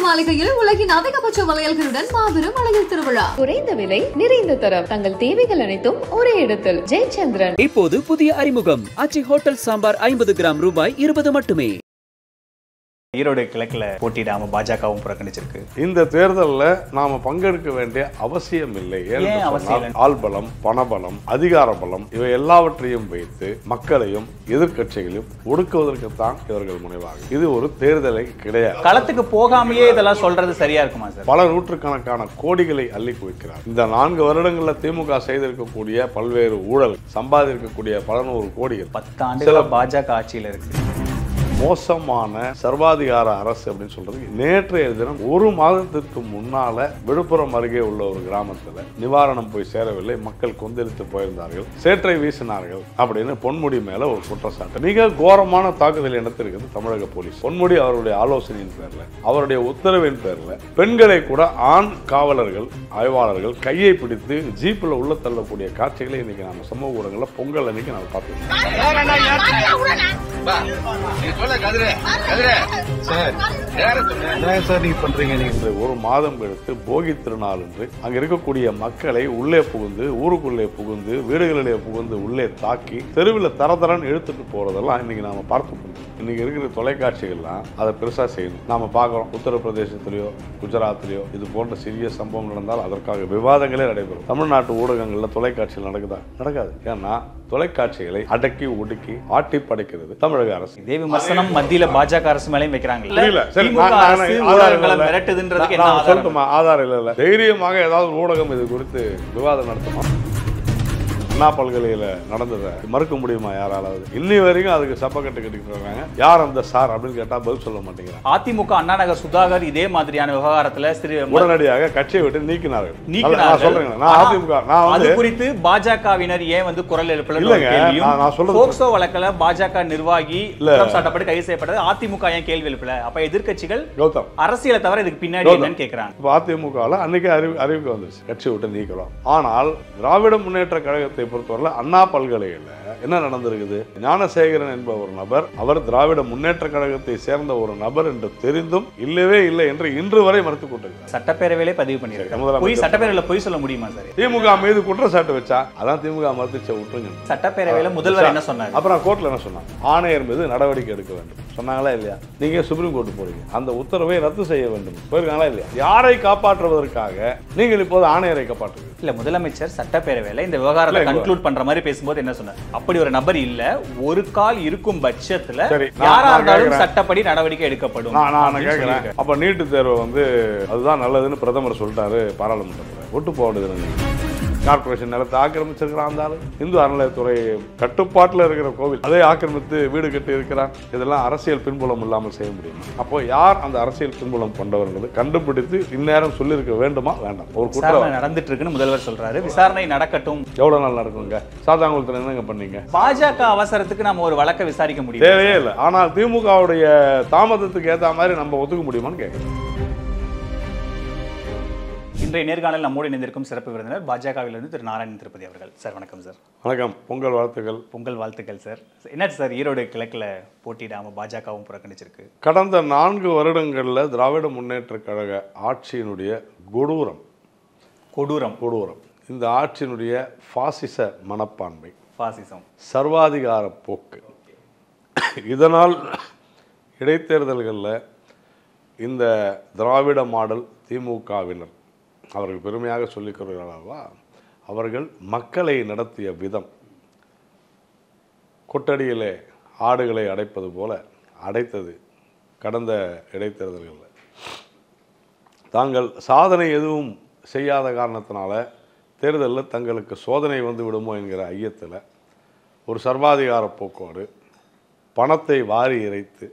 மாளிகையில் உலகின் அதிகபட்ச வளையல்களுடன் மாபெரும் வளையல் திருவிழா. குறைந்த விலை, நிறைந்த தரம். தங்கள் தேவைகள் அனைத்தும் ஒரே இடத்தில். ஜெயச்சந்திரன். இப்போது புதிய அறிமுகம் ஆச்சி ஹோட்டல் சாம்பார் 50 கிராம் ரூபாய் 20 மட்டுமே. ஈரோடு கிழக்குல போட்டியிடாம பாஜகவும் புறக்கணிச்சிருக்கு. இந்த தேர்தலில் நாம பங்கெடுக்க வேண்டிய அவசியம் இல்லை. ஆள்பலம், பணபலம், அதிகார பலம் இவை எல்லாவற்றையும் வைத்து மக்களையும் எதிர்கட்சிகளையும் ஒடுக்குவதற்குத்தான் இவர்கள் முனைவார்கள். இது ஒரு தேர்தலை கிடையாது. களத்துக்கு போகாமையே இதெல்லாம் சொல்றது சரியா இருக்குமா சார்? பல நூற்றுக்கணக்கான கோடிகளை அள்ளி குவிக்கிறார். இந்த 4 வருடங்களில் திமுக செய்திருக்கக்கூடிய பல்வேறு ஊழல், சம்பாதிக்கக்கூடிய பல நூறு கோடிகள் 10 ஆண்டுகள் பாஜக ஆட்சியில் இருக்கு. மோசமான சர்வாதிகார அரசு அப்படின்னு சொல்றது. நேற்றைய தினம் 1 மாதத்திற்கு முன்னால விழுப்புரம் அருகே உள்ள ஒரு கிராமத்துல நிவாரணம் போய் சேரவில்லை, மக்கள் கொந்தளித்து போயிருந்தார்கள், சேற்றை வீசினார்கள் அப்படின்னு பொன்முடி மேல ஒரு குற்றச்சாட்டு. மிக கோரமான தாக்குதல் நடத்திருக்கிறது தமிழக போலீஸ். பொன்முடி அவருடைய ஆலோசனையின் பேர்ல, அவருடைய உத்தரவின் பேர்ல பெண்களை கூட ஆண் காவலர்கள், ஆய்வாளர்கள் கையை பிடித்து ஜீப்ல உள்ள தள்ளக்கூடிய காட்சிகளை இன்னைக்கு நம்ம சமூக ஊடகங்கள்ல பொங்கல் அன்னைக்கு நம்ம பார்த்துருக்கோம். ஒரு மாதம் கழித்து போகி திருநாள் என்று அங்க இருக்கக்கூடிய மக்களை உள்ளே புகுந்து, ஊருக்குள்ளே புகுந்து, வீடுகளிலே புகுந்து உள்ளே தாக்கி தெருவில் தரதரன்னு இழுத்துட்டு போறதெல்லாம் இன்னைக்கு நாம பார்க்க முடியும். இன்னைக்கு இருக்கிற தொலைக்காட்சிகள்லாம் அதை பெருசா செய்யணும். நாம பார்க்கிறோம், உத்தரப்பிரதேசத்திலேயோ குஜராத்திலேயோ இது போன்ற சிறிய சம்பவம் நடந்தால் அதற்காக விவாதங்களே நடைபெறும். தமிழ்நாட்டு ஊடகங்கள்ல தொலைக்காட்சிகள் நடக்குதா? நடக்காது. ஏன்னா தொலைக்காட்சிகளை அடக்கி ஒடுக்கி ஆட்டி படைக்கிறது தமிழக அரசு. இதே விமர்சனம் மத்தியில பாஜக அரசு மேலேயும் வைக்கிறாங்க. ஆதாரம் இல்ல. தைரியமாக ஏதாவது ஊடகம் இது குறித்து விவாதம் நடத்துமா? அண்ணா பல்கலையில நடந்ததை மறுக்க முடியுமா யாராவது? இன்னி வரைக்கும் அதுக்கு சப்பக்கட்டு கட்டிட்டு இருக்காங்க. யார் அந்த சார் அப்படின்னு கேட்டா பதில் சொல்ல மாட்டேங்கிறாங்க. அதிமுக அண்ணா நகர் சுதாகர் இதே மாதிரியான விவகாரத்துல உடனடியாக கட்சியை விட்டு நீக்கினார்கள். அது குறித்து பாஜகவினர் ஏன் குரல் எழுப்பல? போக்சோ வழக்குல பாஜக நிர்வாகி சாட்டப்பட்டு கைது செய்யப்பட்டது, அதிமுக ஏன் கேள்வி எழுப்பல? அப்ப எதிர்கட்சிகள் அரசியலை தவிர இதுக்கு பின்னாடி என்னன்னு கேட்கிறாங்க. அதிமுக அன்னைக்கு அறிவிக்க வந்துருச்சு, கட்சியை விட்டு நீக்கிறோம். ஆனால் திராவிட முன்னேற்ற கழகத்தை பொறுத்தவரை அண்ணா பல்கலையில் என்ன நடந்திருக்குது? ஞானசேகரன் என்ப ஒரு நபர், அவர் திராவிட முன்னேற்ற கழகத்தை சேர்ந்த ஒரு நபர் என்று தெரிந்தும் இல்லவே இல்லை என்று இன்று வரை மறுத்துக் கொண்டிருக்கிறார். சட்டப்பேரவையிலே பதிவு பண்ணியிருக்காங்க. சட்டப்பேரவையில பொய் சொல்ல முடியுமா சார்? திமுக மீது குற்றச்சாட்டு வச்சா அதான் திமுக மறுத்துச்ச விட்டுருங்க. சட்டப்பேரவையில முதல்வர் என்ன சொன்னார்? அப்புறம் கோர்ட்ல என்ன சொன்னாங்க? ஆணையர் மீது நடவடிக்கை எடுக்க வேண்டும் சொன்னாங்களா இல்லையா? நீங்க சுப்ரீம் கோர்ட் போறீங்க, அந்த உத்தரவை ரத்து செய்ய வேண்டும் போயிருக்காங்களா இல்லையா? யாரை காப்பாற்றுவதற்காக நீங்கள் இப்போது ஆணையரை காப்பாற்றுங்க? இல்ல, முதலமைச்சர் சட்டப்பேரவையில இந்த விவகாரத்தை கன்க்ளூட் பண்ற மாதிரி பேசும்போது என்ன சொன்னார்? அப்படி ஒரு நபர் இல்ல, ஒரு கால் இருக்கும் பட்சத்துல யாரா இருந்தாலும் சட்டப்படி நடவடிக்கை எடுக்கப்படும். நான் கேட்கிறேன், அப்ப நீட்டு தேர்வு அதுதான் நல்லதுன்னு பிரதமர் சொல்லிட்டாரு பாராளுமன்றத்தில். ஒட்டு போடுது. கார்பரேஷன் நிலத்தை ஆக்கிரமிச்சிருக்கிறான். இந்து அறநிலையத்துறை கட்டுப்பாட்டில் இருக்கிற கோவில் அதை ஆக்கிரமித்து வீடு கட்டி இருக்கிறான். இதெல்லாம் அரசியல் பின்புலம் இல்லாமல் செய்ய முடியும். அப்போ யார் அந்த அரசியல் பின்புலம் கொண்டவர்கள் கண்டுபிடித்து இந்நேரம் சொல்லியிருக்க வேண்டுமா வேண்டாம்? ஒரு குற்றம் நடந்துட்டு இருக்குன்னு முதல்வர் சொல்றாரு, விசாரணை நடக்கட்டும். எவ்வளவு நாள் நடக்குங்க? சாத்தாங்குளத்தில் என்னங்க பண்ணீங்க? பாஜக அவசரத்துக்கு நம்ம ஒரு வழக்கை விசாரிக்க முடியும், தேவையே இல்லை. ஆனால் திமுகவுடைய தாமதத்துக்கு ஏற்ற மாதிரி நம்ம ஒத்துக்க முடியுமான்னு கேட்கிறேன். இன்றைய நேர்காணல் நம்மோடு இணைந்திருக்கும் சிறப்பு விருந்தினர் பாஜகவிலிருந்து திரு நாராயணன் திருப்பதி அவர்கள். சார் வணக்கம். சார் வணக்கம். பொங்கல் வாழ்த்துக்கள். பொங்கல் வாழ்த்துக்கள் சார். என்ன சார், ஈரோடு கிழக்குல போட்டியிடாம பாஜகவும் புறக்கணிச்சிருக்கு? கடந்த 4 வருடங்கள்ல திராவிட முன்னேற்ற கழக ஆட்சியினுடைய கொடூரம் இந்த ஆட்சியினுடைய பாசிச மனப்பான்மை, பாசிசம், சர்வாதிகார போக்கு, இதனால் இடைத்தேர்தல்களில் இந்த திராவிட மாடல் திமுகவினர் அவர்கள் பெருமையாக சொல்லிக்கொள்கிறார்களா, அவர்கள் மக்களை நடத்திய விதம் கொட்டடியிலே ஆடுகளை அடைப்பது போல அடைத்தது. கடந்த இடைத்தேர்தல்களில் தாங்கள் சாதனை எதுவும் செய்யாத காரணத்தினால தேர்தலில் தங்களுக்கு சோதனை வந்து விடுமோ என்கிற ஐயத்தில் ஒரு சர்வாதிகார போக்கோடு பணத்தை வாரி இறைத்து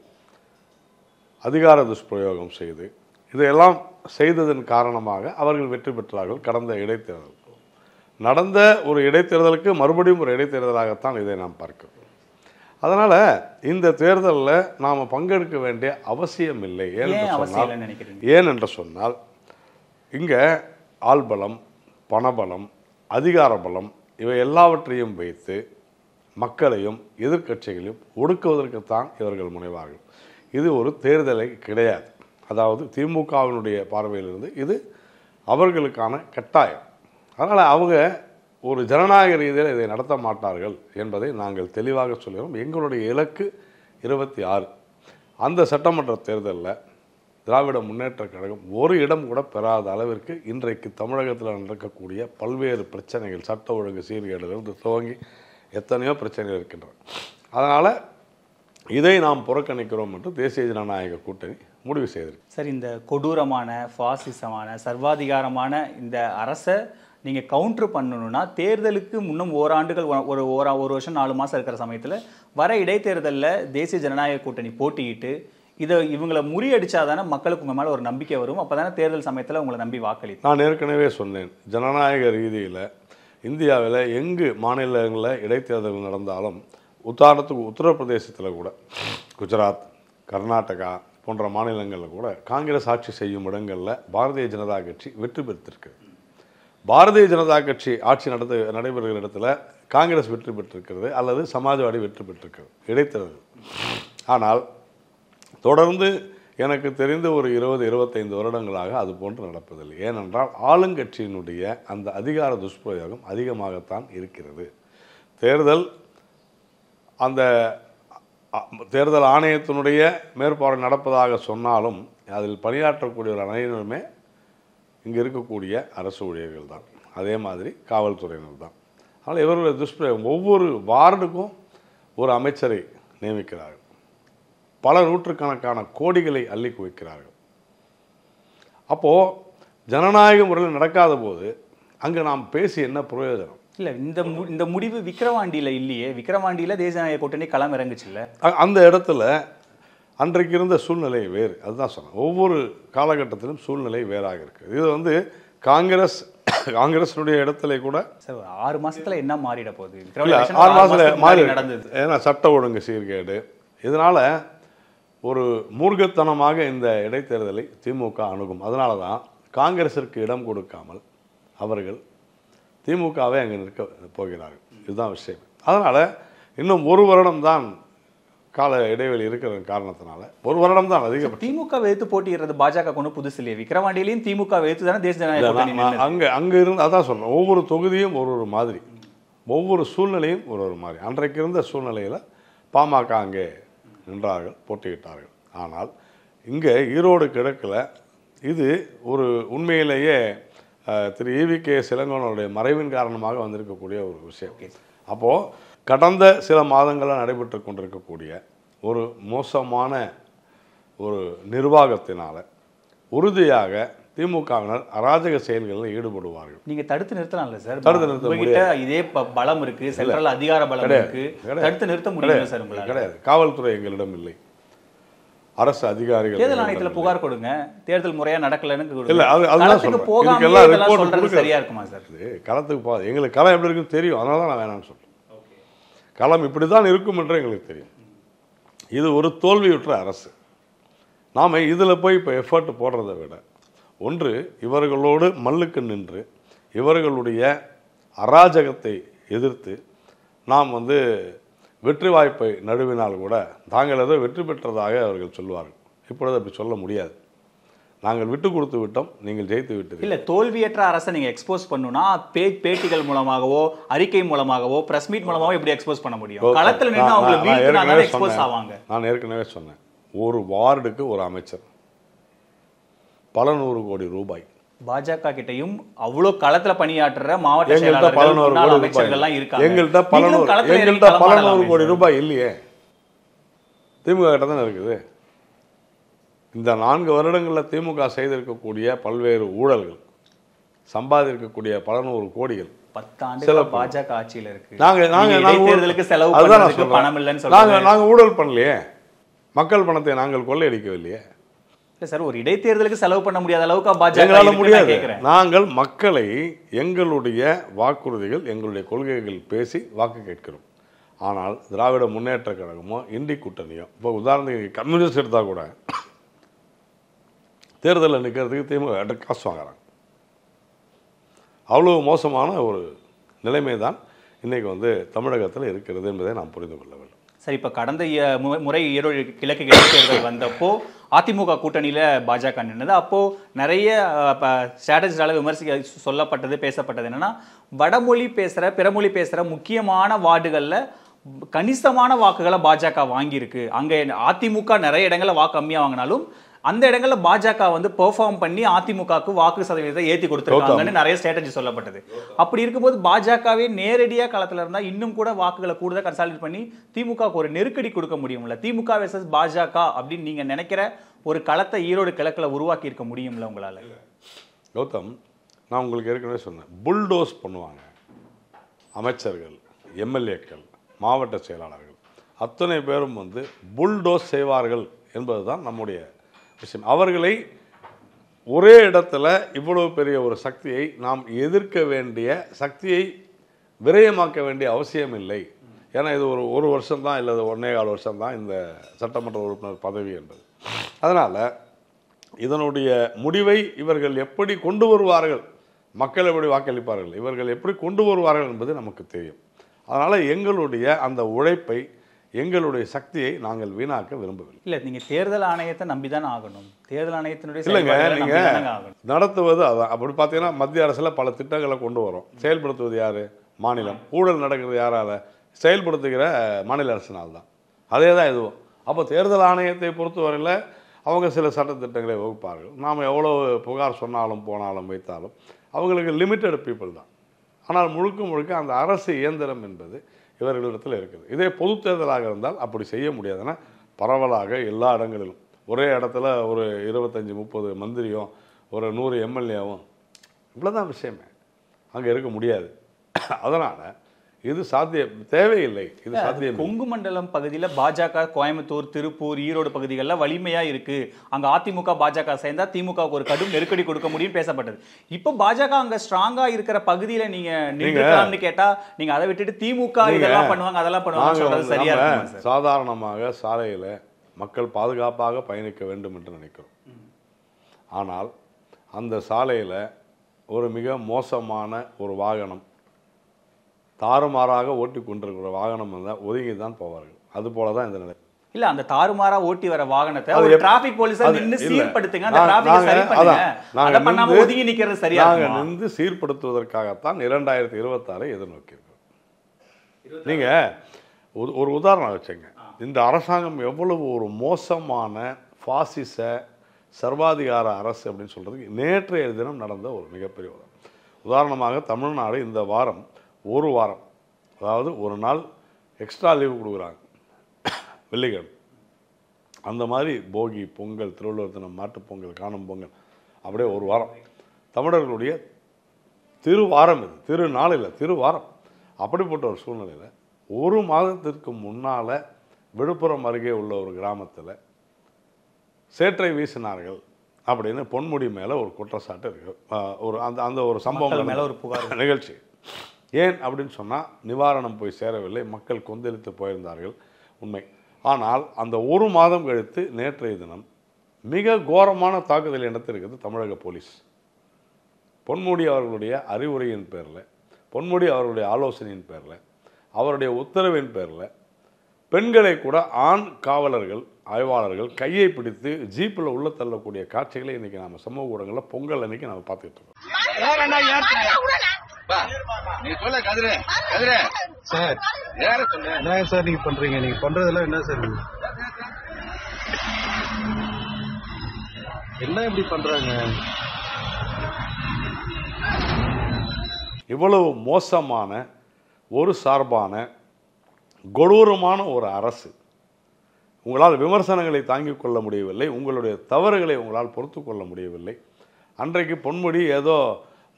அதிகார துஷ்பிரயோகம் செய்து இதையெல்லாம் செய்ததன் காரணமாக அவர்கள் வெற்றி பெற்றார்கள். கடந்த இடைத்தேர்தல் நடந்த ஒரு இடைத்தேர்தலுக்கு மறுபடியும் ஒரு இடைத்தேர்தலாகத்தான் இதை நாம் பார்க்கிறோம். அதனால் இந்த தேர்தலில் நாம் பங்கெடுக்க வேண்டிய அவசியம் இல்லை. ஏனென்று சொன்னால் இங்கே ஆள்பலம், பணபலம், அதிகார பலம் இவை எல்லாவற்றையும் வைத்து மக்களையும் எதிர்கட்சிகளையும் ஒடுக்குவதற்குத்தான் இவர்கள் முனைவார்கள். இது ஒரு தேர்தலை கிடையாது. அதாவது திமுகவினுடைய பார்வையிலிருந்து இது அவர்களுக்கான கட்டாயம். அதனால் அவங்க ஒரு ஜனநாயக ரீதியில் இதை நடத்த மாட்டார்கள் என்பதை நாங்கள் தெளிவாக சொல்கிறோம். எங்களுடைய இலக்கு 26. அந்த சட்டமன்ற தேர்தலில் திராவிட முன்னேற்றக் கழகம் ஒரு இடம் கூட பெறாத அளவிற்கு இன்றைக்கு தமிழகத்தில் நடக்கக்கூடிய பல்வேறு பிரச்சனைகள், சட்ட ஒழுங்கு சீர்கேடுகளிலிருந்து துவங்கி எத்தனையோ பிரச்சனைகள் இருக்கின்றன. அதனால் இதை நாம் புறக்கணிக்கிறோம் என்று தேசிய ஜனநாயக கூட்டணி முடிவு செய்திருக்கு. சார், இந்த கொடூரமான பாசிசமான சர்வாதிகாரமான இந்த அரசை நீங்கள் கவுண்டர் பண்ணணும்னா தேர்தலுக்கு முன்னும் ஓராண்டுகள் ஒரு வருஷம் 4 மாதம் இருக்கிற சமயத்தில் வர இடைத்தேர்தலில் தேசிய ஜனநாயக கூட்டணி போட்டியிட்டு இவங்களை முறியடிச்சாதானே மக்களுக்கு உங்கள் மேலே ஒரு நம்பிக்கை வரும். அப்போ தானே தேர்தல் சமயத்தில் உங்களை நம்பி வாக்களி. நான் ஏற்கனவே சொன்னேன், ஜனநாயக ரீதியில் இந்தியாவில் எங்கு மாநிலங்களில் இடைத்தேர்தல்கள் நடந்தாலும், உதாரணத்துக்கு உத்தரப்பிரதேசத்தில் கூட, குஜராத், கர்நாடகா போன்ற மாநிலங்களில் கூட காங்கிரஸ் ஆட்சி செய்யும் இடங்களில் பாரதிய ஜனதா கட்சி வெற்றி பெற்றிருக்கு. பாரதிய ஜனதா கட்சி ஆட்சி நடைபெறுகிற இடத்துல காங்கிரஸ் வெற்றி பெற்றிருக்கிறது அல்லது சமாஜ்வாடி வெற்றி பெற்றிருக்கிறது இடைத்தேர்தல். ஆனால் தொடர்ந்து எனக்கு தெரிந்த ஒரு 20-25 வருடங்களாக அது போன்று நடப்பதில்லை. ஏனென்றால் ஆளுங்கட்சியினுடைய அந்த அதிகார துஷ்பிரயோகம் அதிகமாகத்தான் இருக்கிறது. அந்த தேர்தல் ஆணையத்தினுடைய மேற்பார்வை நடப்பதாக சொன்னாலும் அதில் பணியாற்றக்கூடிய அனைவருமே இங்கே இருக்கக்கூடிய அரசு ஊழியர்கள் தான், அதே மாதிரி காவல்துறையினர் தான். அதனால் இவர்களுடைய துஷ்பிரயோகம், ஒவ்வொரு வார்டுக்கும் ஒரு அமைச்சரை நியமிக்கிறார்கள், பல நூற்றுக்கணக்கான கோடிகளை அள்ளி குவிக்கிறார்கள். அப்போது ஜனநாயக முறையில் நடக்காத போது அங்கே நாம் பேசி என்ன பிரயோஜனம்? இல்லை, இந்த முடிவு விக்கிரவாண்டியில் இல்லையே. விக்கிரவாண்டியில் தேசிய ஜனநாயக கூட்டணி களம் இறங்குச்சு இல்லை. அந்த இடத்துல அன்றைக்கு இருந்த சூழ்நிலை வேறு. அதுதான் சொன்னேன், ஒவ்வொரு காலகட்டத்திலும் சூழ்நிலை வேறாக இருக்குது. இது காங்கிரஸினுடைய இடத்துல கூட 6 மாசத்துல என்ன மாறிட போகுது? 6 மாசத்துல மாறி நடந்தது. ஏன்னா சட்ட ஒழுங்கு சீர்கேடு. இதனால ஒரு மூர்க்கத்தனமாக இந்த இடைத்தேர்தலை திமுக அணுகும். அதனால தான் காங்கிரஸிற்கு இடம் கொடுக்காமல் அவர்கள் திமுகவை அங்கே நிற்க போகிறார்கள். இதுதான் விஷயம். அதனால் இன்னும் 1 வருடம் தான் கால இடைவெளி இருக்கிற காரணத்தினால 1 வருடம் தான் அதிகபட்சம். திமுக வைத்து போட்டியிடுறது பாஜக கொண்டு புதுசு இல்லையே. விக்கிரவாண்டியிலையும் திமுக வைத்து தானே தேசிய ஜனநாயக அங்கே இருந்து அதான் சொல்றேன், ஒவ்வொரு தொகுதியும் ஒரு மாதிரி, ஒவ்வொரு சூழ்நிலையும் ஒரு மாதிரி. அன்றைக்கு இருந்த சூழ்நிலையில் பாமக அங்கே நின்றார்கள், போட்டியிட்டார்கள். ஆனால் இங்கே ஈரோடு கிழக்கில் இது ஒரு உண்மையிலேயே திரு EVK இளங்கோவனுடைய மறைவின் காரணமாக வந்திருக்கக்கூடிய ஒரு விஷயம். அப்போது கடந்த சில மாதங்களாக நடைபெற்று கொண்டிருக்கக்கூடிய ஒரு மோசமான ஒரு நிர்வாகத்தினால உறுதியாக திமுகவினர் அராஜக செயல்களில் ஈடுபடுவார்கள். நீங்க தடுத்து நிறுத்தலாம்ல சார்? தடுத்து நிறுத்த முடியாது. இதே பலம் இருக்கு, சென்ட்ரல் அதிகார பலம் இருக்கு, தடுத்து நிறுத்த முடியாது சார். உங்களுக்கு கிடையாது. காவல்துறை எங்களிடம் இல்லை, அரசு அதிகாரிகள். தேர்தல் ஆணையத்தில் புகார் கொடுங்க, தேர்தல் முறையா நடக்கலன்னு. இல்ல, அதுதான் போகாம சரியா இருக்குமா சார்? களத்துக்கு போகாது. எங்களுக்கு களம் எப்படி இருக்குன்னு தெரியும், அதனால தான் நான் வேணாம்னு சொல்றேன். களம் இப்படி தான் இருக்கும் என்று எங்களுக்கு தெரியும். இது ஒரு தோல்வியுற்ற அரசு. நாம் இதில் போய் இப்போ எஃபர்ட் போடுறதை விட, ஒன்று இவர்களோடு மல்லுக்கு நின்று இவர்களுடைய அராஜகத்தை எதிர்த்து நாம் வெற்றி வாய்ப்பை நழுவினால் கூட தாங்கள் ஏதோ வெற்றி பெற்றதாக அவர்கள் சொல்வார்கள். இப்பொழுது அப்படி சொல்ல முடியாது. நாங்கள் விட்டு கொடுத்து விட்டோம், நீங்கள் ஜெயித்து விட்டது. இல்லை, தோல்வியற்ற அரசை நீங்கள் எக்ஸ்போஸ் பண்ணுனா பேட்டிகள் மூலமாகவோ அறிக்கை மூலமாகவோ பிரஸ் மீட் மூலமாகவோ எப்படி எக்ஸ்போஸ் பண்ண முடியும்? களத்தில் நின்று அவங்களை வீழ்த்தினாதான் எக்ஸ்போஸ் ஆவாங்க. நான் ஏற்கனவே சொன்னேன், ஒரு வார்டுக்கு ஒரு அமைச்சர், பல 100 கோடி ரூபாய். பாஜக கிட்டையும் அவ்வளோ களத்துல பணியாற்றுற மாவட்ட செயலாளர்கள் அமைச்சர்கள்லாம் இருக்காங்க. எங்கள்கிட்ட பல 100 கோடி ரூபாய் இல்லையே, திமுக கிட்ட தானே இருக்குது. இந்த 4 வருடங்களில் திமுக செய்திருக்கக்கூடிய பல்வேறு ஊழல்கள், சம்பாதிக்கக்கூடிய பல 100 கோடிகள் 10 ஆண்டுகள் பாஜக ஆட்சியில் இருக்கு. நாங்கள் செலவு பணம் இல்லைன்னு சொல்றாங்க. நாங்கள் ஊழல் பண்ணலையே, மக்கள் பணத்தை நாங்கள் கொள்ளையடிக்கவில்லையே. சார், ஒரு இடைத்தேர்தலுக்கு செலவு பண்ண முடியாத அளவுக்கு பாஜக எங்களால முடியாது. நாங்கள் மக்களை எங்களுடைய வாக்குறுதிகள், எங்களுடைய கொள்கைகள் பேசி வாக்கு கேட்கிறோம். ஆனால் திராவிட முன்னேற்ற கழகமோ இண்டி கூட்டணியோ, இப்போ உதாரணத்துக்கு கம்யூனிஸ்ட் எடுத்தால் கூட தேர்தலில் நிற்கிறதுக்கு திமுக காசு வாங்குறாங்க. அவ்வளோ மோசமான ஒரு நிலைமை தான் இன்றைக்கி தமிழகத்தில் இருக்கிறது என்பதை நாம் புரிந்து கொள்ள வேண்டும். சரி, இப்போ கடந்த முறை ஈரோடு கிழக்கு இடைத்தேர்தல் வந்தப்போ அதிமுக கூட்டணியில பாஜக நின்னது. அப்போ நிறைய ஸ்ட்ராட்டஜியால சொல்லப்பட்டது பேசப்பட்டது என்னன்னா, வடமொழி பேசுற பிறமொழி பேசுற முக்கியமான வார்டுகள்ல கணிசமான வாக்குகளை பாஜக வாங்கியிருக்கு. அங்க அதிமுக நிறைய இடங்கள்ல வாக்கு கம்மியா வாங்கினாலும் அந்த இடங்கள்ல பாஜக வந்து பெர்ஃபார்ம் பண்ணி அதிமுகவுக்கு வாக்கு சதவீதத்தை ஏற்றி கொடுத்துருக்காங்கன்னு நிறைய ஸ்ட்ராட்டஜி சொல்லப்பட்டது. அப்படி இருக்கும்போது பாஜகவே நேரடியாக களத்தில் இருந்தால் இன்னும் கூட வாக்குகளை கூடுதல் கன்சாலிடேட் பண்ணி திமுகவுக்கு ஒரு நெருக்கடி கொடுக்க முடியும்ல. திமுக வெர்சஸ் பாஜக அப்படின்னு நீங்க நினைக்கிற ஒரு களத்தை ஈரோடு கிழக்குல உருவாக்கி இருக்க முடியும்ல உங்களால? கௌதம், நான் உங்களுக்கு ஏற்கனவே சொன்னேன், புல்டோஸ் பண்ணுவாங்க அமைச்சர்கள், எம்எல்ஏக்கள், மாவட்ட செயலாளர்கள் அத்தனை பேரும் வந்து புல்டோஸ் செய்வார்கள் என்பதுதான் நம்முடைய விஷயம். அவர்களை ஒரே இடத்துல இவ்வளவு பெரிய ஒரு சக்தியை நாம் எதிர்க்க வேண்டிய, சக்தியை விரயமாக்க வேண்டிய அவசியம் இல்லை. ஏன்னா இது ஒரு வருஷம் தான், இல்லை 1.25 வருஷம் தான் இந்த சட்டமன்ற உறுப்பினர் பதவி என்பது. அதனால் இதனுடைய முடிவை இவர்கள் எப்படி கொண்டு வருவார்கள், மக்கள் எப்படி வாக்களிப்பார்கள், இவர்கள் எப்படி கொண்டு வருவார்கள் என்பது நமக்கு தெரியும். அதனால் எங்களுடைய அந்த உழைப்பை, எங்களுடைய சக்தியை நாங்கள் வீணாக்க விரும்பவில்லை. இல்லை, நீங்கள் தேர்தல் ஆணையத்தை நம்பிதான் ஆகணும். தேர்தல் ஆணையத்தினுடைய இல்லைங்க, நீங்கள் நடத்துவது அதான். அப்படி பார்த்தீங்கன்னா மத்திய அரசில் பல திட்டங்களை கொண்டு வரும். செயல்படுத்துவது யார்? மாநிலம். ஊழல் நடக்கிறது யாரால? செயல்படுத்துகிற மாநில அரசினால் தான். அதே தான் இதுவும். அப்போ தேர்தல் ஆணையத்தை பொறுத்தவரையில் அவங்க சில சட்டத்திட்டங்களை வகுப்பார்கள். நாம் எவ்வளோ புகார் சொன்னாலும் போனாலும் வைத்தாலும் அவங்களுக்கு லிமிட்டட் பீப்புள் தான். ஆனால் முழுக்க அந்த அரசு இயந்திரம் என்பது இவர்களிடத்தில் இருக்குது. இதே பொது தேர்தலாக இருந்தால் அப்படி செய்ய முடியாதுன்னா பரவலாக எல்லா இடங்களிலும் ஒரே இடத்துல ஒரு 25-30 மந்திரியும் ஒரு 100 எம்எல்ஏவும், இவ்வளோதான் விஷயமே. அங்கே இருக்க முடியாது. அதனால் இது சாத்தியம் தேவையில்லை. இது சாத்தியம். கொங்கு மண்டலம் பகுதியில் பாஜக கோயம்புத்தூர், திருப்பூர், ஈரோடு பகுதிகளில் வலிமையா இருக்கு. அங்க அதிமுக பாஜக சேர்ந்தா திமுகவுக்கு ஒரு கடும் நெருக்கடி கொடுக்க முடியும் பேசப்பட்டது. இப்போ பாஜக அங்க ஸ்ட்ராங்கா இருக்கிற பகுதியில நீங்க நின்றுக்கலாம்னு கேட்டா நீங்க அதை விட்டுட்டு திமுக இதெல்லாம் பண்ணுவாங்க அதெல்லாம் பண்ணுவாங்க சரியா இருக்கு? சாதாரணமாக சாலையில மக்கள் பாதுகாப்பாக பயணிக்க வேண்டும் என்று நினைக்கிறோம். ஆனால் அந்த சாலையில ஒரு மிக மோசமான ஒரு வாகனம் தாறுமாறாக ஓட்டி கொண்டிருக்கிற வாகனம் வந்தால் ஒதுங்கி தான் போவார்கள். அது போல தான் இந்த நிலை. இல்ல, அந்த தாறுமாறா ஓட்டி வர வாகனத்தை ஒரு டிராபிக் போலீஸா நின்னு சீர்படுத்துங்க. அந்த டிராபிக் சரி பண்ணுங்க. அத பண்ணாம ஒதுங்கி நிக்கிறது சரியா? நாங்க நின்று சீர்படுத்துவதற்காகத்தான் 2026 எதிர்நோக்கியிருக்கோம். நீங்க ஒரு உதாரணம் வச்சுங்க. இந்த அரசாங்கம் எவ்வளவு ஒரு மோசமான பாசிச சர்வாதிகார அரசு அப்படின்னு சொல்றதுக்கு நேற்றைய தினம் நடந்த ஒரு மிகப்பெரிய உதாரணமாக தமிழ்நாடு இந்த வாரம் ஒரு வாரம், அதாவது ஒரு நாள் எக்ஸ்ட்ரா லீவு கொடுக்குறாங்க வெள்ளிக்கிழமை. அந்த மாதிரி போகி, பொங்கல், திருவள்ளுவர் தினம், மாட்டுப்பொங்கல், காணும் பொங்கல், அப்படியே ஒரு வாரம் தமிழர்களுடைய திருவாரம். இது திருநாள் இல்லை, திருவாரம். அப்படிப்பட்ட ஒரு சூழ்நிலையில் ஒரு மாதத்திற்கு முன்னால் விழுப்புரம் அருகே உள்ள ஒரு கிராமத்தில் சேற்றை வீசினார்கள் அப்படின்னு பொன்முடி மேலே ஒரு குற்றச்சாட்டு இருக்கு. ஒரு அந்த ஒரு சம்பவம் மேலே ஒரு புகார் நிகழ்ச்சி. ஏன் அப்படின்னு சொன்னால் நிவாரணம் போய் சேரவில்லை, மக்கள் கொந்தளித்து போயிருந்தார்கள், உண்மை. ஆனால் அந்த ஒரு மாதம் கழித்து நேற்றைய தினம் மிக கோரமான தாக்குதல் நடத்திருக்கிறது தமிழக போலீஸ். பொன்முடி அவர்களுடைய அறிவுரையின் பேரில், பொன்முடி அவர்களுடைய ஆலோசனையின் பேரில், அவருடைய உத்தரவின் பேரில் பெண்களை கூட ஆண் காவலர்கள், ஆய்வாளர்கள் கையை பிடித்து ஜீப்பில் உள்ள தள்ளக்கூடிய காட்சிகளை இன்றைக்கி நம்ம சமூக ஊடகங்களில் பொங்கல் அன்னைக்கு நம்ம பார்த்துக்கிட்டு இருக்கோம். சார் என்ன சார் நீங்க பண்றீங்க? நீங்க பண்றதெல்லாம் என்ன சார்? என்ன இப்படி பண்றாங்க? இவ்வளவு மோசமான ஒரு சார்பான கொடூரமான ஒரு அரசு. உங்களால் விமர்சனங்களை தாங்கிக் கொள்ள முடியவில்லை, உங்களுடைய தவறுகளை உங்களால் பொறுத்து கொள்ள முடியவில்லை. அன்றைக்கு பொன்முடி ஏதோ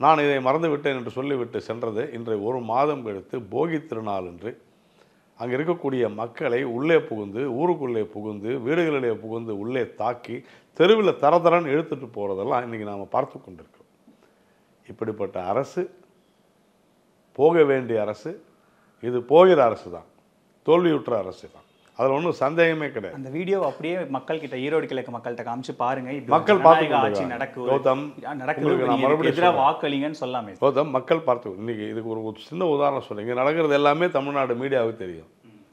நான் இதை மறந்து விட்டேன் என்று சொல்லிவிட்டு சென்றது இன்றைய ஒரு மாதம் கழித்து போகி திருநாள் என்று அங்கே இருக்கக்கூடிய மக்களை உள்ளே புகுந்து, ஊருக்குள்ளே புகுந்து, வீடுகளிலே புகுந்து உள்ளே தாக்கி தெருவில் தரதரன்னு இழுத்துட்டு போகிறதெல்லாம் இன்றைக்கி நாம் பார்த்து கொண்டிருக்கிறோம். இப்படிப்பட்ட அரசு, போக வேண்டிய அரசு, இது போகிற அரசு தான், தோல்வியுற்ற அரசு தான். அதில் ஒன்றும் சந்தேகமே கிடையாது. அந்த வீடியோ அப்படியே மக்கள் கிட்ட, ஈரோடு கிழக்கு மக்கள்கிட்ட காமிச்சு பாருங்க. மக்கள் பார்த்து ஆட்சி நடக்குது, வாக்களிங்கன்னு சொல்லாமே. கௌதம், மக்கள் பார்த்து இன்னைக்கு இதுக்கு ஒரு சின்ன உதாரணம் சொல்லுங்க. நடக்கிறது எல்லாமே தமிழ்நாடு மீடியாவுக்கு தெரியும்.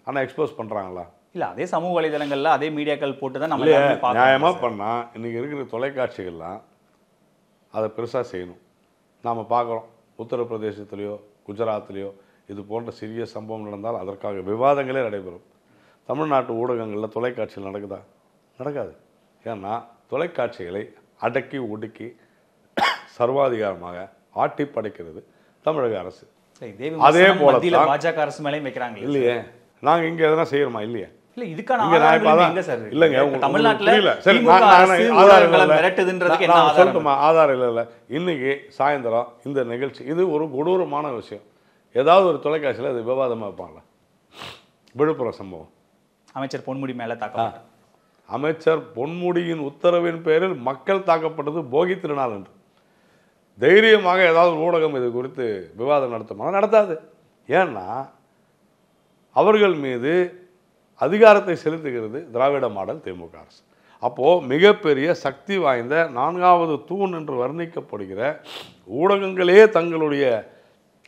ஆனால் எக்ஸ்போஸ் பண்ணுறாங்களா? இல்ல அதே சமூக வலைதளங்கள்ல அதே மீடியாக்கள் போட்டு தான் நம்ம நியாயமா பண்ணா இன்னைக்கு இருக்கிற தொலைக்காட்சிகள்லாம் அதை பெருசாக செய்யணும். நாம் பார்க்குறோம் உத்தரப்பிரதேசத்துலேயோ குஜராத்லேயோ இது போன்ற சிறிய சம்பவம் நடந்தால் அதற்காக விவாதங்களே நடைபெறும். தமிழ்நாட்டு ஊடகங்களில் தொலைக்காட்சிகள் நடக்குதா? நடக்காது. ஏன்னா தொலைக்காட்சிகளை அடக்கி ஒடுக்கி சர்வாதிகாரமாக ஆட்டி படைக்கிறது தமிழக அரசு. அதே போல பாஜக அரசு மேலேயும் வைக்கிறாங்க இல்லையே. நாங்கள் இங்கே எதனா செய்யறோமா? இல்லையே. இல்ல இதுக்கான ஆதாரம் இல்ல. இன்னைக்கு சாயந்தரம் இந்த நிகழ்ச்சி இது ஒரு கொடூரமான விஷயம். ஏதாவது ஒரு தொலைக்காட்சியில் அது விவாதமா வைப்பாங்களா? விழுப்புரம் சம்பவம், அமைச்சர் பொன்முடி மேல தாக்கப்பட்ட அமைச்சர் பொன்முடியின் உத்தரவின் பேரில் மக்கள் தாக்கப்பட்டது போகி திருநாள் என்று தைரியமாக ஏதாவது ஊடகம் இது குறித்து விவாதம் நடத்துமா? நடத்தாது. ஏன்னா அவர்கள் மீது அதிகாரத்தை செலுத்துகிறது திராவிட மாடல் திமுக அரசு. அப்போது மிகப்பெரிய சக்தி வாய்ந்த 4வது தூண் என்று வர்ணிக்கப்படுகிற ஊடகங்களே தங்களுடைய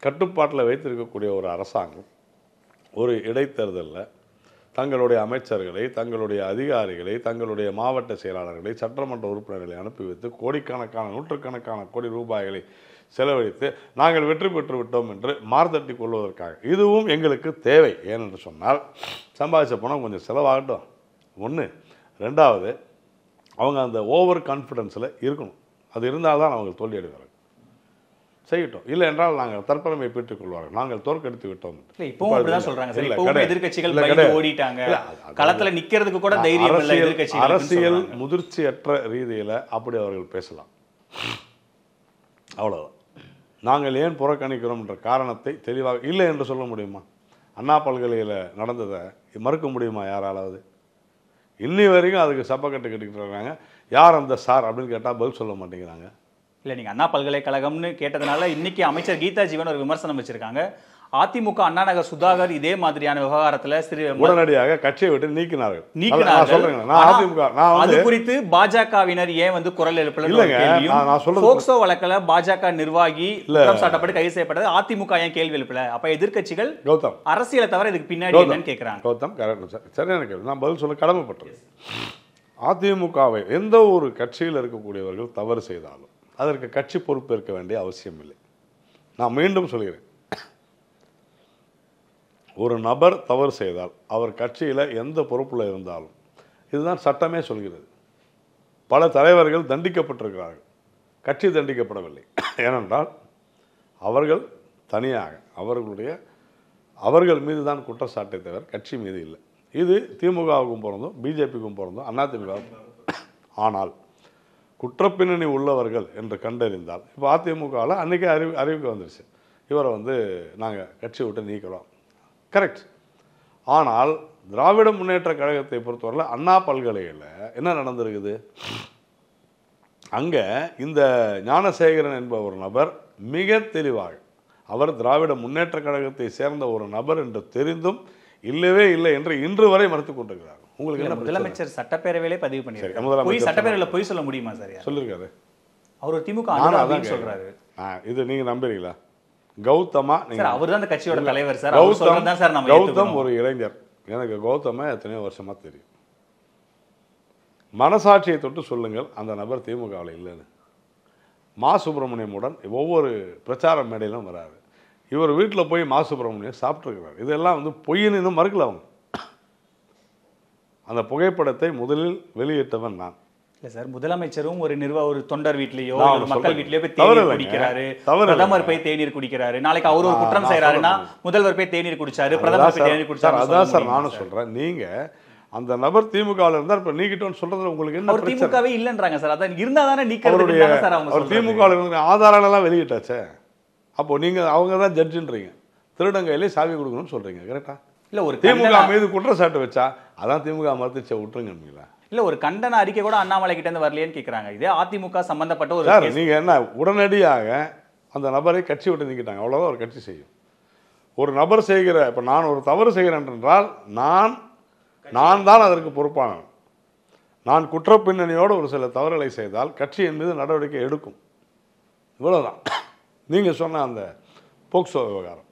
கட்டுப்பாட்டில் வைத்திருக்கக்கூடிய ஒரு அரசாங்கம் ஒரு இடைத்தேர்தலில் தங்களுடைய அமைச்சர்களை, தங்களுடைய அதிகாரிகளை, தங்களுடைய மாவட்ட செயலாளர்களை, சட்டமன்ற உறுப்பினர்களை அனுப்பி வைத்து கோடிக்கணக்கான நூற்றுக்கணக்கான கோடி ரூபாய்களை செலவழித்து நாங்கள் வெற்றி பெற்று விட்டோம் என்று மார்த்தட்டி கொள்வதற்காக இதுவும் எங்களுக்கு தேவை. ஏனென்று சொன்னால் சம்பாதிச்ச பணம் கொஞ்சம் செலவாகட்டும் ஒன்று. 2வது அவங்க அந்த ஓவர் கான்ஃபிடென்ஸில் இருக்கணும். அது இருந்தால்தான் அவங்க தோல்வி அடைவார்கள். செய்யட்டும். இல்லை என்றால் நாங்கள் தற்பெருமை பெற்றுக் கொள்வார்கள், நாங்கள் தோற்கடித்து விட்டோம். அரசியல் முதிர்ச்சியற்ற ரீதியில் அப்படி அவர்கள் பேசலாம். அவ்வளவுதான். நாங்கள் ஏன் புறக்கணிக்கிறோம் என்ற காரணத்தை தெளிவாக இல்லை என்று சொல்ல முடியுமா? அண்ணா பல்கலையில் நடந்ததை மறுக்க முடியுமா யாராலாவது? இன்னி வரைக்கும் அதுக்கு சப்பக்கட்டு கட்டிக்கிட்டு இருக்காங்க. யார் அந்த சார் அப்படின்னு கேட்டால் பதில் சொல்ல மாட்டேங்கிறாங்க. இல்லை, நீங்கள் அண்ணா பல்கலைக்கழகம்னு கேட்டதுனால இன்னைக்கு அமைச்சர் கீதா ஜீவன் ஒரு விமர்சனம் வச்சிருக்காங்க. அதிமுக அண்ணா நகர் சுதாகர் இதே மாதிரியான விவகாரத்தில் உடனடியாக கட்சியை விட்டு நீக்கினார்கள். அது குறித்து பாஜகவினர் ஏன் வந்து குரல் எழுப்பல? போக்சோ வழக்கில் பாஜக நிர்வாகி குற்றம் சாட்டப்பட்டு கைது செய்யப்பட்டது அதிமுக ஏன் கேள்வி எழுப்பல? அப்ப எதிர்கட்சிகள் கௌதம் அரசியலை தவிர இதுக்கு பின்னாடி என்னன்னு கேட்கிறாங்க. கௌதம் சரியான கேள்வி. நான் பதில் சொல்ல கடமைப்பட்டது. அதிமுகவை எந்த ஒரு கட்சியில் இருக்கக்கூடியவர்கள் தவறு செய்தாலும் அதற்கு கட்சி பொறுப்பேற்க வேண்டிய அவசியம் இல்லை. நான் மீண்டும் சொல்கிறேன், ஒரு நபர் தவறு செய்தால் அவர் கட்சியில் எந்த பொறுப்பில் இருந்தாலும் இதுதான் சட்டமே சொல்கிறது. பல தலைவர்கள் தண்டிக்கப்பட்டிருக்கிறார்கள், கட்சி தண்டிக்கப்படவில்லை. ஏனென்றால் அவர்கள் தனியாக அவர்கள் மீது தான் குற்றச்சாட்டை தவிர கட்சி மீது இல்லை. இது திமுகவுக்கும் பொருந்தும், பிஜேபிக்கும் பொருந்தும், அதிமுகவுக்கும். ஆனால் குற்றப்பின்னணி உள்ளவர்கள் என்று கண்டறிந்தால் இப்போ அதிமுகவில் அன்றைக்கே அறிவிக்க வந்துருச்சு, இவரை வந்து நாங்கள் கட்சி விட்டு நீக்கிறோம். கரெக்ட். ஆனால் திராவிட முன்னேற்ற கழகத்தை பொறுத்தவரையில் அண்ணா பல்கலையில் என்ன நடந்திருக்குது? அங்கே இந்த ஞானசேகரன் என்ப ஒரு நபர் மிக தெளிவாக அவர் திராவிட முன்னேற்ற கழகத்தை சேர்ந்த ஒரு நபர் என்று தெரிந்தும் இல்லவே இல்லை என்று இன்று வரை மறுத்துக் கொண்டிருக்கிறார். உங்களுக்கு முதலமைச்சர் சட்டப்பேரவையிலே பதிவு பண்ணிருக்காரு. சட்டப்பேரவையில் பொய் சொல்ல முடியுமா? சார் சொல்லிருக்காரு. அவர் திமுக சொல்றாரு. இது நீங்க நம்புறீங்களா? கௌதமா அவர் தான் அந்த கட்சியோட தலைவர் சார். கௌதம் ஒரு இளைஞர். எனக்கு கௌதம எத்தனையோ வருஷமா தெரியும். மனசாட்சியை தொட்டு சொல்லுங்கள், அந்த நபர் திமுகவில் இல்லைன்னு. மா சுப்பிரமணியமுடன் ஒவ்வொரு பிரச்சார மேடையிலும் வராரு. இவர் வீட்டில் போய் மா சுப்பிரமணியம் சாப்பிட்டுருக்கிறார். இதெல்லாம் வந்து பொய்ன்னு மறுக்கல அவங்க. அந்த புகைப்படத்தை முதலில் வெளியிட்டவன் நான். இல்ல சார், முதலமைச்சரும் ஒரு தொண்டர் வீட்லயோ மக்கள் வீட்லயோ போய் தேநீர் குடிக்கிறாரு, பிரதமர் போய் தேநீர் குடிக்கிறாரு. நாளைக்கு அவர் ஒரு குற்றம் செய்யறாருன்னா முதல்வர் போய் தேநீர் குடிச்சாரு, பிரதமர் போய் தேநீர் குடிச்சாரு. அதான் சார் நானும் சொல்றேன். நீங்க அந்த நபர் திமுகவில் இருந்தார், இப்ப நீக்கிட்டோன்னு சொல்றது உங்களுக்கு என்ன? திமுகவே இல்லன்றாங்க சார். அதான் இருந்தா தானே நீக்கிறது சார். அவங்க திமுகவில் இருந்த ஆதாரம் எல்லாம் வெளியிட்டாச்சே. அப்போ நீங்க அவங்க தான் ஜட்ஜுன்றீங்க, திருடங்கையிலே சாவி கொடுக்கணும்னு சொல்றீங்க. கரெக்டா? இல்ல ஒரு திமுக மீது குற்றச்சாட்டு வச்சா அதான் திமுக மறுத்துச்ச விட்டுருங்க. இல்ல ஒரு கண்டன அறிக்கை கூட அண்ணாமலை கிட்ட இருந்து வரலையேன்னு கேக்குறாங்க. இதே அதிமுக சம்பந்தப்பட்ட ஒரு நீங்க என்ன உடனடியாக அந்த நபரை கட்சி விட்டு நீக்கிட்டாங்க. அவ்வளவுதான் ஒரு கட்சி செய்யும். ஒரு நபர் செய்கிற, இப்ப நான் ஒரு தவறு செய்கிறேன் என்றால் நான் தான் அதற்கு பொறுப்பானவன். நான் குற்ற பின்னணியோடு ஒரு சில தவறுகளை செய்தால் கட்சி என் மீது நடவடிக்கை எடுக்கும். இவ்வளவுதான். நீங்க சொன்ன அந்த போக்சோ விவகாரம்,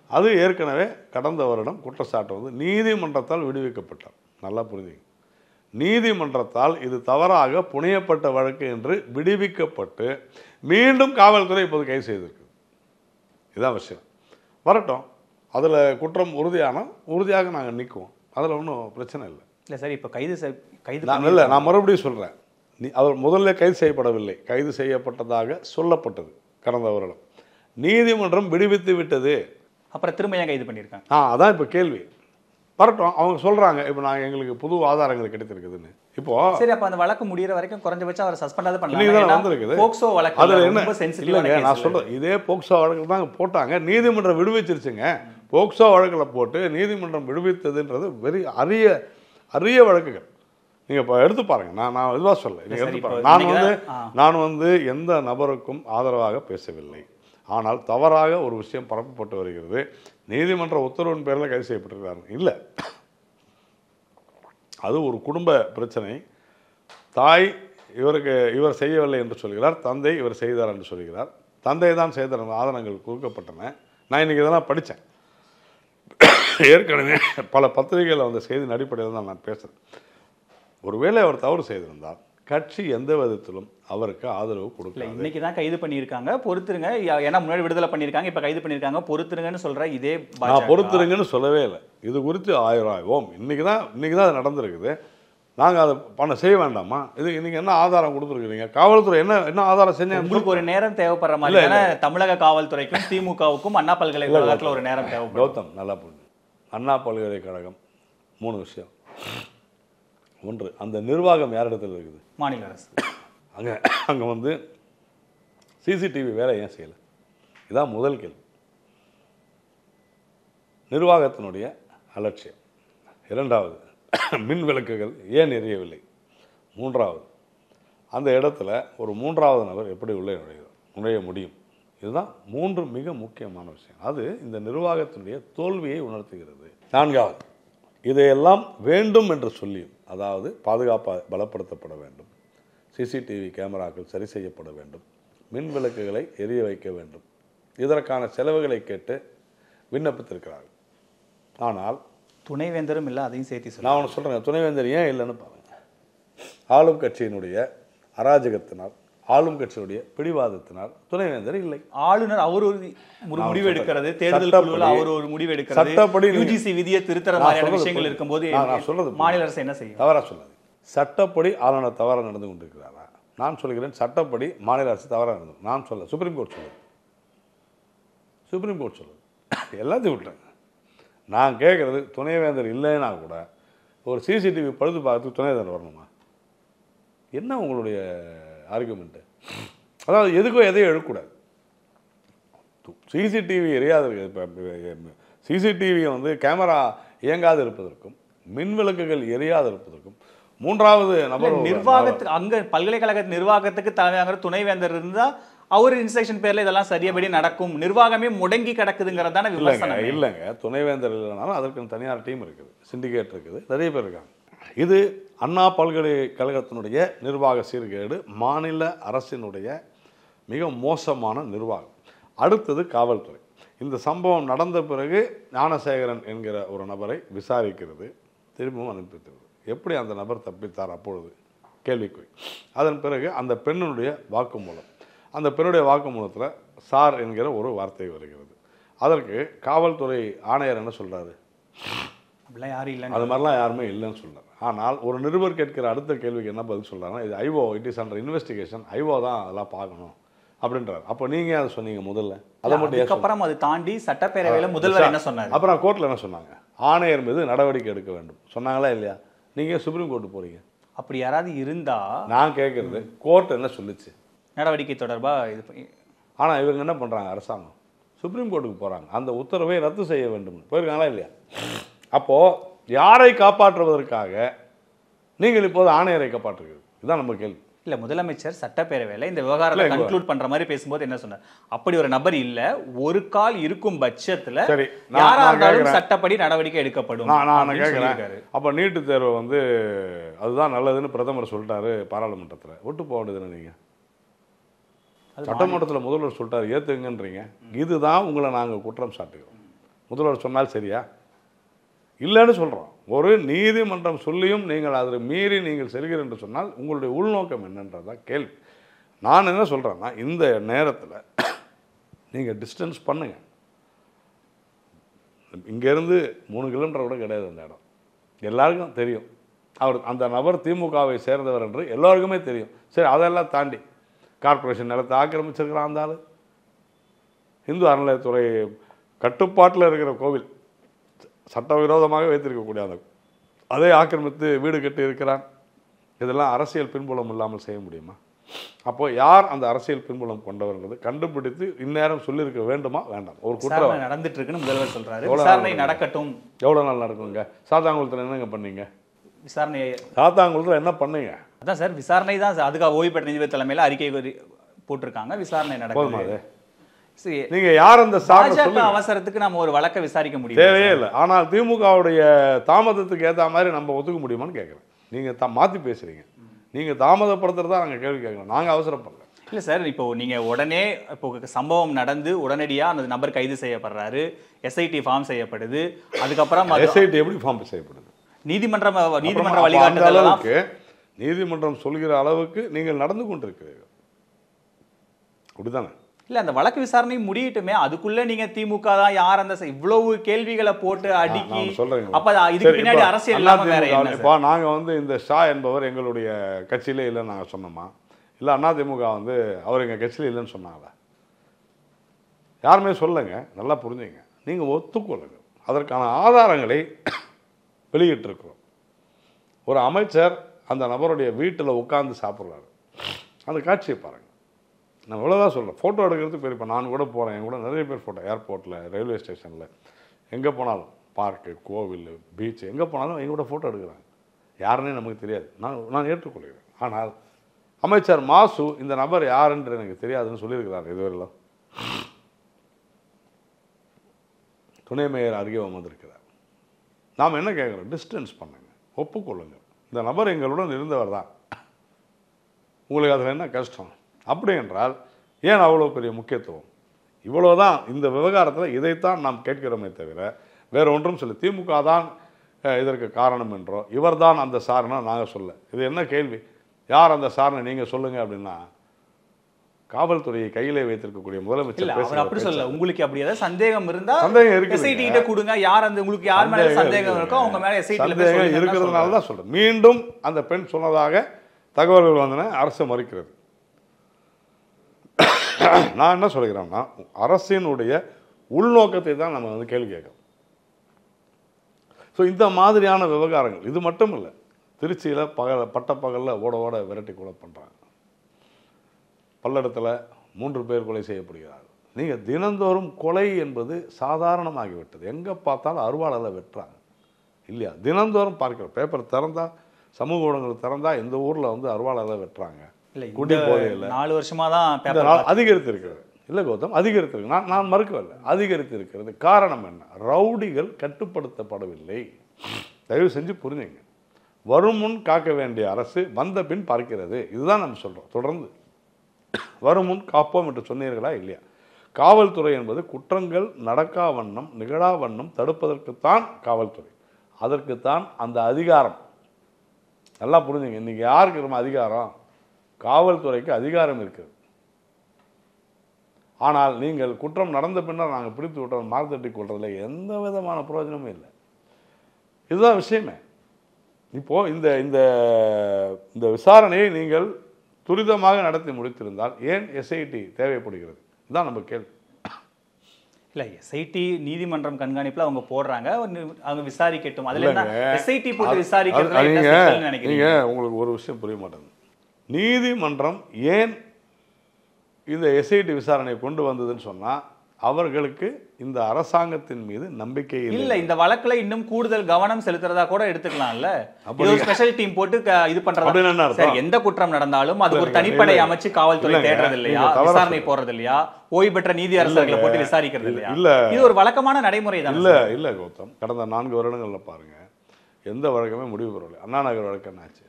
அது ஏற்கனவே கடந்த வருடம் குற்றச்சாட்டு வந்து நீதிமன்றத்தால் விடுவிக்கப்பட்டார். நல்லா புரிஞ்சுங்க, நீதிமன்றத்தால் இது தவறாக புனையப்பட்ட வழக்கு என்று விடுவிக்கப்பட்டு மீண்டும் காவல்துறை இப்போது கைது செய்திருக்கு. இதுதான் விஷயம். வரட்டும், அதில் குற்றம் உறுதியாக நாங்கள் நிற்குவோம், அதில் ஒன்றும் பிரச்சனை இல்லை. இல்லை சார், இப்போ கைது இல்லை, நான் மறுபடியும் சொல்கிறேன், அவர் முதல்ல கைது செய்யப்படவில்லை, கைது செய்யப்பட்டதாக சொல்லப்பட்டது கடந்த வருடம். நீதிமன்றம் விடுவித்து விட்டது. அப்புறம் திரும்ப ஏன் கைது பண்ணியிருக்காங்க? அதான் இப்போ கேள்வி. வரட்டும், அவங்க சொல்கிறாங்க இப்போ நாங்கள் எங்களுக்கு புது ஆதாரங்கள் கிடைத்திருக்குதுன்னு. இப்போ சரி, அப்போ அந்த வழக்கு முடிகிற வரைக்கும் குறைஞ்சபட்சம் அவர் சஸ்பெண்டாவது பண்ணலாம். போக்சோ வழக்கு அதில் என்ன இல்லைங்க, நான் சொல்கிறேன், இதே போக்சோ வழக்கில் தான் போட்டாங்க, நீதிமன்றம் விடுவிச்சிருச்சுங்க. போக்சோ வழக்கில் போட்டு நீதிமன்றம் விடுவித்ததுன்றது அரிய வழக்குகள். நீங்கள் இப்போ எடுத்து பாருங்கள், நான் இதுவாக சொல்ல, நீங்கள் எடுத்து பாருங்கள். நான் வந்து எந்த நபருக்கும் ஆதரவாக பேசவில்லை. ஆனால் தவறாக ஒரு விஷயம் பரப்பப்பட்டு வருகிறது. நீதிமன்ற உத்தரவின் பேரில் கைது செய்யப்பட்டிருக்கிறாங்க. இல்லை, அது ஒரு குடும்ப பிரச்சனை. தாய் இவர் செய்யவில்லை என்று சொல்கிறார், தந்தை இவர் செய்தார் என்று சொல்கிறார். தந்தை தான் செய்தார், ஆதாரங்கள் கொடுக்கப்பட்டன. நான் இன்றைக்கி இதெல்லாம் படித்தேன். ஏற்கனவே பல பத்திரிகைகளில் வந்த செய்தியின் அடிப்படையில் தான் நான் பேசுகிறேன். ஒருவேளை அவர் தவறு செய்திருந்தால் கட்சி எந்த விதத்திலும் அவருக்கு ஆதரவு கொடுக்கல. இன்னைக்கு தான் கைது பண்ணியிருக்காங்க, பொறுத்துருங்க. ஏன்னா முன்னாடி விடுதலை பண்ணியிருக்காங்க, இப்போ கைது பண்ணியிருக்காங்க, பொறுத்துருங்கன்னு சொல்கிறேன். இதே நான் பொறுத்துருங்கன்னு சொல்லவே இல்லை. இது குறித்து ஆய்வோம். இன்னைக்கு தான் அது நடந்திருக்குது. நாங்கள் அதை செய்ய வேண்டாமா? இது இன்னைக்கு என்ன ஆதாரம் கொடுத்துருக்குறீங்க? காவல்துறை என்ன ஆதாரம் செஞ்சு உங்களுக்கு ஒரு நேரம் தேவைப்படுற மாதிரி தமிழக காவல்துறைக்கும் திமுகவுக்கும் அண்ணா பல்கலைக்கழகத்தில் ஒரு நேரம் தேவைப்படும். கௌதம், நல்லா புரிஞ்சு. அண்ணா பல்கலைக்கழகம் 3 விஷயம். ஒன்று, அந்த நிர்வாகம் யார் இடத்துல இருக்குது? மாநில அரசு. அங்கே வந்து சிசிடிவி வேலை ஏன் செய்யலை? இதான் முதல் கேள்வி. நிர்வாகத்தினுடைய அலட்சியம். 2வது, மின் விளக்குகள் ஏன் எரியவில்லை? 3வது, அந்த இடத்துல ஒரு 3வது நபர் எப்படி உள்ளே நுழைய முடியும்? இதுதான் 3 மிக முக்கியமான விஷயம். அது இந்த நிர்வாகத்தினுடைய தோல்வியை உணர்த்துகிறது. 4வது, இதையெல்லாம் வேண்டும் என்று சொல்லியும், அதாவது பாதுகாப்பாக பலப்படுத்தப்பட வேண்டும், சிசிடிவி கேமராக்கள் சரி செய்யப்பட வேண்டும், மின் விளக்குகளை எரிய வைக்க வேண்டும், இதற்கான செலவுகளை கேட்டு விண்ணப்பித்திருக்கிறார்கள். ஆனால் துணைவேந்தரும் இல்லை, அதையும் சேர்த்து நான் ஒன்று சொல்கிறேன், துணைவேந்தர் ஏன் இல்லைன்னு பாருங்கள். ஆளும் கட்சியினுடைய அராஜகத்தினால், ஆளும் கட்சியினுடைய பிடிவாதத்தினால் துணைவேந்தர் இல்லை. ஆளுநர் அவர் ஒரு முடிவு எடுக்கிறது, தேர்தல் குழுவில் அவர் ஒரு முடிவு எடுக்கிறது, சட்டப்படி யுஜிசி விதியை திருத்தற மாதிரியான விஷயங்கள் இருக்கும்போது நான் சொல்றது மாநில அரசு என்ன செய்யும்? தவறா சொல்லாது. சட்டப்படி ஆளுநர் தவறாக நடந்து கொண்டிருக்கிறாரா? நான் சொல்கிறேன், சட்டப்படி மாநில அரசு தவறாக நடந்து. நான் சொல்ல, சுப்ரீம் கோர்ட் சொல்லுது. சுப்ரீம் கோர்ட் சொல்லுது. எல்லாத்தையும் விட்டுருங்க. நான் கேட்குறது, துணைவேந்தர் இல்லைன்னா கூட ஒரு சிசிடிவி பழுது பார்த்து துணைவேந்தர் வரணுமா? என்ன உங்களுடைய ஆர்குமெண்ட்டு? அதாவது எதுக்கோ எதையும் எழுக்கூடாது. சிசிடிவி எரியாது. இப்போ சிசிடிவியை வந்து கேமரா இயங்காது இருப்பதற்கும் மின் விளக்குகள் எரியாது இருப்பதற்கும் 3வது நபர் நிர்வாகத்துக்கு, அங்கே பல்கலைக்கழக நிர்வாகத்துக்கு தலைமையாக துணைவேந்தர் இருந்தால் அவர் இன்ஸ்ட்ரக்ஷன் பேரில் இதெல்லாம் சரியாபடி நடக்கும். நிர்வாகமே முடங்கி கிடக்குதுங்கிறதான விமர்சனம். இல்லைங்க, துணைவேந்தர் இல்லைனாலும் அதற்கு தனியார் டீம் இருக்குது, சிண்டிகேட் இருக்குது, நிறைய பேர் இருக்காங்க. இது அண்ணா பல்கலைக்கழகத்தினுடைய நிர்வாக சீர்கேடு, மாநில அரசினுடைய மிக மோசமான நிர்வாகம். அடுத்தது காவல்துறை. இந்த சம்பவம் நடந்த பிறகு ஞானசேகரன் என்கிற ஒரு நபரை விசாரிக்கிறது, திரும்பவும் அனுப்பித்தது. எப்படி அந்த நபர் தப்பித்தார்? அப்பொழுது கேள்விக்குறி. அதன் பிறகு அந்த பெண்ணுடைய வாக்குமூலம், அந்த பெண்ணுடைய வாக்குமூலத்தில் சார் என்கிற ஒரு வார்த்தை வருகிறது. அதற்கு காவல்துறை ஆணையர் என்ன சொல்கிறாரு? அது மாதிரிலாம் யாருமே இல்லைன்னு சொல்கிறார். ஆனால் ஒரு நிருபர் கேட்கிற அடுத்த கேள்விக்கு என்ன பதில் சொல்கிறாங்கன்னா, இது IO, it is under investigation, IO தான் அதெல்லாம் பார்க்கணும் அப்படின்றார். அப்போ நீங்கள் அதை சொன்னீங்க முதல்ல, அதை மட்டும் அப்புறம் அதை தாண்டி சட்டப்பேரவையில் முதல்வர் என்ன சொன்னார்? அப்புறம் கோர்ட்டில் என்ன சொன்னாங்க? ஆணையர் மீது நடவடிக்கை எடுக்க வேண்டும் சொன்னாங்களா இல்லையா? நீங்கள் சுப்ரீம் கோர்ட்டு போகிறீங்க. அப்படி யாராவது இருந்தால் நான் கேட்குறது, கோர்ட் என்ன சொல்லிச்சு நடவடிக்கை தொடர்பாக இது? ஆனால் இவங்க என்ன பண்ணுறாங்க? அரசாங்கம் சுப்ரீம் கோர்ட்டுக்கு போகிறாங்க, அந்த உத்தரவை ரத்து செய்ய வேண்டும் போயிருக்காங்களா இல்லையா? அப்போது யாரை காப்பாற்றுவதற்காக நீங்கள் இப்போது ஆணையரை காப்பாற்றுகிறது? இதுதான் நம்ம கேள்வி. இல்லை, முதலமைச்சர் சட்டப்பேரவையில் இந்த விவகாரத்தை கன்க்ளூட் பண்ணுற மாதிரி பேசும்போது என்ன சொன்னார்? அப்படி ஒரு நபர் இல்லை, ஒரு கால் இருக்கும் பட்சத்தில் யாராக இருந்தாலும் சட்டப்படி நடவடிக்கை எடுக்கப்படும். நான் கேட்குறேன், அப்போ நீட்டு தேர்வு வந்து அதுதான் நல்லதுன்னு பிரதமர் சொல்லிட்டாரு பாராளுமன்றத்தில், விட்டு போக வேண்டியதுன்னு நீங்கள் சட்டமன்றத்தில் முதல்வர் சொல்லிட்டாரு, ஏற்றுங்கன்றீங்க. இதுதான் உங்களை நாங்கள் குற்றம் சாட்டுகிறோம். முதல்வர் சொன்னால் சரியா? இல்லைன்னு சொல்கிறோம். ஒரு நீதிமன்றம் சொல்லியும் நீங்கள் அதில் மீறி நீங்கள் செல்கிறீர்கள் என்று சொன்னால் உங்களுடைய உள்நோக்கம் என்னன்றதான் கேள்வி. நான் என்ன சொல்கிறேன்னா, இந்த நேரத்தில் நீங்கள் டிஸ்டன்ஸ் பண்ணுங்கள். இங்கேருந்து 3 கிலோமீட்டர் கூட கிடையாது அந்த இடம். எல்லாருக்கும் தெரியும் அவர் அந்த நபர் திமுகவை சேர்ந்தவர் என்று எல்லாருக்குமே தெரியும். சரி, அதெல்லாம் தாண்டி கார்பரேஷன் நிலத்தை ஆக்கிரமிச்சிருக்கிறான் அந்த ஆள். இந்து அறநிலையத்துறை கட்டுப்பாட்டில் இருக்கிற கோவில் சட்டவிரோதமாக வைத்திருக்கக்கூடிய அந்த அதை ஆக்கிரமித்து வீடு கட்டி இருக்கிறான். இதெல்லாம் அரசியல் பின்புலம் இல்லாமல் செய்ய முடியுமா? அப்போ யார் அந்த அரசியல் பின்புலம் கொண்டவர்ன்றது கண்டுபிடித்து இந்நேரம் சொல்லியிருக்க வேண்டுமா வேண்டாம்? ஒரு குற்றம் நடந்துட்டு இருக்குன்னு முதல்வர் சொல்றாரு. விசாரணை நடக்கட்டும். எவ்வளவு நாள் நடக்குங்க? சாத்தாங்குளத்தில் என்னங்க பண்ணீங்க? விசாரணை சாத்தாங்குளத்தில் என்ன பண்ணீங்க? அதான் சார், விசாரணை தான். அதுக்காக ஓய்வு பெற்ற நீதிபதி தலைமையில் அறிக்கை போட்டிருக்காங்க. விசாரணை நடக்குது. நீங்க யார் அந்த அவசரத்துக்கு நம்ம ஒரு வழக்கை விசாரிக்க முடியும்? தேவையே இல்லை. ஆனால் திமுகவுடைய தாமதத்துக்கு ஏற்ற மாதிரி நம்ம ஒத்துக்க முடியுமான்னு கேட்குறேன். நீங்க மாற்றி பேசுறீங்க. நீங்க தாமதப்படுத்துறதா நாங்கள் கேள்வி கேட்கணும். நாங்கள் அவசரப்படல. இல்லை சார், இப்போ நீங்க உடனே இப்போ சம்பவம் நடந்து உடனடியாக அந்த நபர் கைது செய்யப்படுறாரு, எஸ்ஐடி ஃபார்ம் செய்யப்படுது. அதுக்கப்புறம் எஸ்ஐடி எப்படி ஃபார்ம் செய்யப்படுது? நீதிமன்ற வழிகாட்டுதல் அளவுக்கு நீதிமன்றம் சொல்கிற அளவுக்கு நீங்கள் நடந்து கொண்டிருக்கிறீர்கள், அப்படிதானே? இல்ல, அந்த வழக்கு விசாரணை முடியட்டுமே, அதுக்குள்ள நீங்க திமுக தான் யார் அந்த இவ்வளவு கேள்விகளை போட்டு அடுக்கி சொல்றீங்க. அப்ப இதுக்கு பின்னாடி அரசியல் இல்லாம வேற என்ன? இப்போ நாங்க இந்த ஷா என்பவர் எங்களுடைய கட்சியிலே இல்லைன்னு நாங்க சொன்னோமா? இல்ல அதிமுக அவர் எங்க கட்சியில இல்லைன்னு சொன்னாங்களா? யாருமே சொல்லுங்க. நல்லா புரிஞ்சுங்க. நீங்க ஒத்துக்கொள்ளுங்க. அதற்கான ஆதாரங்களை வெளியிட்டிருக்கிறோம். ஒரு அமைச்சர் அந்த நபருடைய வீட்டில் உட்கார்ந்து சாப்பிட்றாரு. அந்த காட்சியை பாருங்க. நான் இவ்வளோதான் சொல்கிறேன். ஃபோட்டோ எடுக்கிறதுக்கு பெரிய. இப்போ நான் கூட போகிறேன், என் கூட நிறைய பேர் ஃபோட்டோ, ஏர்போர்ட்டில், ரயில்வே ஸ்டேஷனில், எங்கே போனாலும், பார்க்கு, கோவில், பீச், எங்கே போனாலும் எங்க கூட ஃபோட்டோ எடுக்கிறாங்க. யாருன்னே நமக்கு தெரியாது. நான் ஏற்றுக்கொள்கிறேன். ஆனால் அமைச்சர் மாசு இந்த நபர் யாருன்றது எனக்கு தெரியாதுன்னு சொல்லியிருக்கிறார் இதுவரையிலும். துணை மேயர் அருகே வந்திருக்கிறார். நாம் என்ன கேட்குறோம்? டிஸ்டன்ஸ் பண்ணுங்க, ஒப்புக்கொள்ளுங்க. இந்த நபர் எங்களுடன் இருந்தவர் தான். உங்களுக்கு அதில் என்ன கஷ்டம்? அப்படி என்றால் ஏன் அவ்வளோ பெரிய முக்கியத்துவம்? இவ்வளோதான் இந்த விவகாரத்தில். இதைத்தான் நாம் கேட்கிறோமே தவிர வேறு ஒன்றும் சொல்ல. திமுக தான் இதற்கு காரணம் என்றோ இவர் தான் அந்த சாரணை நாங்கள் சொல்ல. இது என்ன கேள்வி? யார் அந்த சாரணை நீங்கள் சொல்லுங்க அப்படின்னா, காவல்துறையை கையிலே வைத்திருக்கக்கூடிய முதலமைச்சர் அப்படி சொல்ல. உங்களுக்கு அப்படி ஏதாவது சந்தேகம் இருந்தா சந்தேகம் இருக்கு, எஸ்ஐடி கிட்ட கொடுங்க. யார் அந்த உங்களுக்கு யார் மேல சந்தேகம் இருக்கோ அவங்க மேல எஸ்ஐடி இருக்கிறதுனால தான் சொல்றேன். மீண்டும் அந்த பெண் சொன்னதாக தகவல்கள் வந்தன, அரசு மறுக்கிறது. நான் என்ன சொல்கிறேன்னா, அரசினுடைய உள்நோக்கத்தை தான் நம்ம கேள்வி கேட்கணும். ஸோ இந்த மாதிரியான விவகாரங்கள் இது மட்டும் இல்லை. திருச்சியில் பட்டப்பகலில் ஓட ஓட விரட்டி கொலை பண்ணுறாங்க. பல்லடத்தில் 3 பேர் கொலை செய்யப்படுகிறார்கள். நீங்கள் தினந்தோறும் கொலை என்பது சாதாரணமாகிவிட்டது. எங்கே பார்த்தாலும் அருவாளால் வெட்டுறாங்க இல்லையா? தினந்தோறும் பார்க்கிறோம். பேப்பர் திறந்தா, சமூக ஊடகங்கள் திறந்தா இந்த ஊரில் அருவாளால் வெட்டுறாங்க. குடி போதையில் 4 வருஷமா தான் அதிகரித்து இருக்கிறது. இல்லை கௌதம், அதிகரித்திருக்கு. நான் மறுக்கவில்லை, அதிகரித்து இருக்கிறது. காரணம் என்ன? ரவுடிகள் கட்டுப்படுத்தப்படவில்லை. தயவு செஞ்சு புரிஞ்சுங்க. வரும் முன் காக்க வேண்டிய அரசு வந்த பின் பார்க்கிறது. இதுதான் நம்ம சொல்றோம். தொடர்ந்து வரும் முன் காப்போம் என்று சொன்னீர்களா இல்லையா? காவல்துறை என்பது குற்றங்கள் நடக்கா வண்ணம், நிகழா வண்ணம் தடுப்பதற்குத்தான் காவல்துறை. அதற்குத்தான் அந்த அதிகாரம். நல்லா புரிஞ்சுங்க. இன்னைக்கு யாருக்கு நம்ம அதிகாரம்? காவல்துறைக்கு அதிகாரம் இருக்குது. ஆனால் நீங்கள் குற்றம் நடந்த பின்னர் நாங்கள் பிடித்து விட்டோம் மார்த்தட்டி கொள்றதுல எந்த விதமான பிரயோஜனமும் இல்லை. இதுதான் விஷயமே. இப்போ இந்த இந்த இந்த விசாரணையை நீங்கள் துரிதமாக நடத்தி முடித்திருந்தால் ஏன் எஸ்ஐடி தேவைப்படுகிறது? இதுதான் நம்ம கேள்வி. இல்லை, எஸ்ஐடி நீதிமன்றம் கண்காணிப்பில் அவங்க போடுறாங்க, அவங்க விசாரிக்கட்டும். அதில் என்ன எஸ்ஐடி போட்டு விசாரிக்கிறது? நீங்க உங்களுக்கு ஒரு விஷயம் புரிய மாட்டேங்குது. நீதிமன்றம் ஏன் இந்த எஸ்ஐடி விசாரணையை கொண்டு வந்ததுன்னு சொன்னா, அவர்களுக்கு இந்த அரசாங்கத்தின் மீது நம்பிக்கை இல்லை. இந்த வழக்குல இன்னும் கூடுதல் கவனம் செலுத்துறதா கூட எடுத்துக்கலாம்ல. ஒரு ஸ்பெஷல் டீம் போட்டு இது பண்றதா? சரி, எந்த குற்றம் நடந்தாலும் அது ஒரு தனிப்படை அமைச்சு காவல்துறை தேடுறது இல்லையா? விசாரணை போறது இல்லையா? ஓய்வு பெற்ற நீதி அரசர்களை போட்டு விசாரிக்கிறது இல்லையா? இது ஒரு வழக்கமான நடைமுறை தான். இல்ல கௌதம், கடந்த 4 வருடங்கள்ல பாருங்க, எந்த வழக்கமே முடிவு பெறவில்லை. அண்ணா நகர் வழக்கு என்னாச்சு?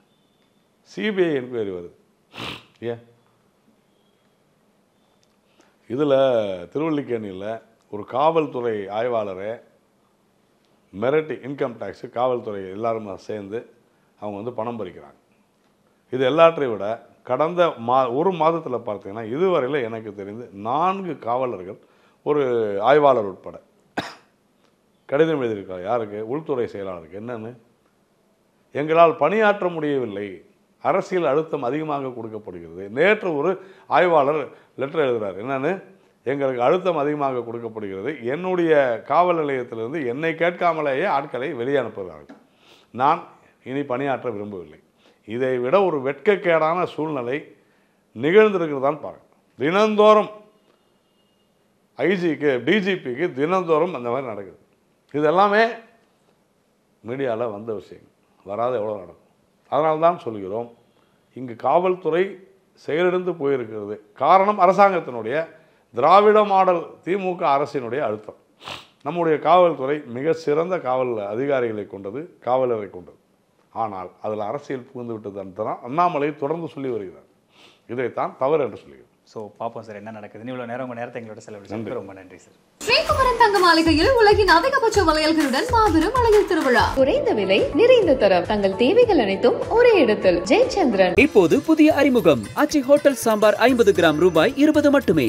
சிபிஐ என்கொயரி வருது. ஏன் இதில் திருவல்லிக்கேணியில் ஒரு காவல்துறை ஆய்வாளரை மிரட்டி இன்கம் டேக்ஸு காவல்துறை எல்லாரும் சேர்ந்து அவங்க வந்து பணம் பறிக்கிறாங்க. இது எல்லாற்றையும் விட கடந்த ஒரு மாதத்தில் பார்த்தீங்கன்னா இதுவரையில் எனக்கு தெரிந்து 4 காவலர்கள் ஒரு ஆய்வாளர் உட்பட கடிதம் எழுதியிருக்காங்க. யாருக்கு? உள்துறை செயலாளருக்கு. என்னன்னு, எங்களால் பணியாற்ற முடியவில்லை, அரசியல் அழுத்தம் அதிகமாக கொடுக்கப்படுகிறது. நேற்று ஒரு ஆய்வாளர் லெட்டர் எழுதுகிறார். என்னன்னு, எங்களுக்கு அழுத்தம் அதிகமாக கொடுக்கப்படுகிறது, என்னுடைய காவல் நிலையத்திலிருந்து என்னை கேட்காமலேயே ஆட்களை வெளியே அனுப்புகிறார்கள், நான் இனி பணியாற்ற விரும்பவில்லை. இதை விட ஒரு வெட்கக்கேடான சூழ்நிலை நிகழ்ந்திருக்கிறதான் பாருங்க. தினந்தோறும் ஐஜிக்கு டிஜிபிக்கு தினந்தோறும் அந்த மாதிரி நடக்குது. இதெல்லாமே மீடியாவில் வந்த விஷயங்கள், வராத எவ்வளோ நடக்கும். அதனால்தான் சொல்கிறோம், இங்கு காவல்துறை செயலிழந்து போயிருக்கிறது. காரணம் அரசாங்கத்தினுடைய திராவிட மாடல் திமுக அரசினுடைய அழுத்தம். நம்முடைய காவல்துறை மிக சிறந்த காவல் அதிகாரிகளை கொண்டது, காவலரை கொண்டது. ஆனால் அதில் அரசியல் புகுந்து விட்டது தான் அண்ணாமலை தொடர்ந்து சொல்லி வருகிறார். இதைத்தான் தவறு என்று சொல்லுகிறேன். ஸோ பார்ப்போம் சார் என்ன நடக்குது. இவ்வளோ நேரம் உங்கள் நேரத்தை எங்களோட செலவழிச்சு ரொம்ப நன்றி சார். ஸ்ரீகுமரன் தங்க மாளிகையில் உலகின் அதிகபட்ச வளையல்களுடன் மாபெரும் அழகில் திருவிழா. குறைந்த விலை, நிறைந்த தரம், தங்கள் தேவைகள் அனைத்தும் ஒரே இடத்தில். ஜெயச்சந்திரன். இப்போது புதிய அறிமுகம் ஆச்சி ஹோட்டல் சாம்பார் 50 கிராம் ரூபாய் 20 மட்டுமே.